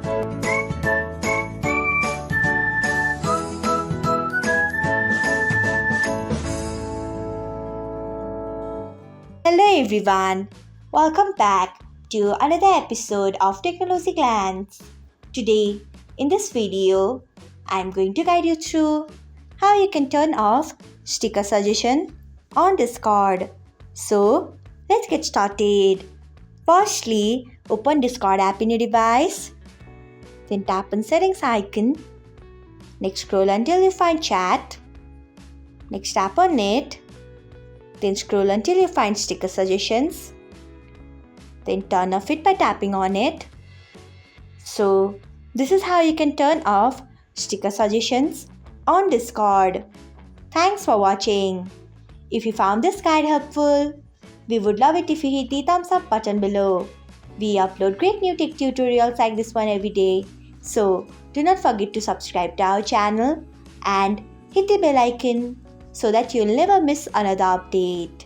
Hello everyone, welcome back to another episode of Technologyglance. Today, in this video, I'm going to guide you through how you can turn off sticker suggestion on Discord. So, let's get started. Firstly, open Discord app in your device. Then tap on settings icon. Next scroll until you find chat. Next tap on it. Then scroll until you find sticker suggestions. Then turn off it by tapping on it. So, this is how you can turn off sticker suggestions on Discord. Thanks for watching. If you found this guide helpful, we would love it if you hit the thumbs up button below. We upload great new tech tutorials like this one every day. So, do not forget to subscribe to our channel and hit the bell icon so that you'll never miss another update.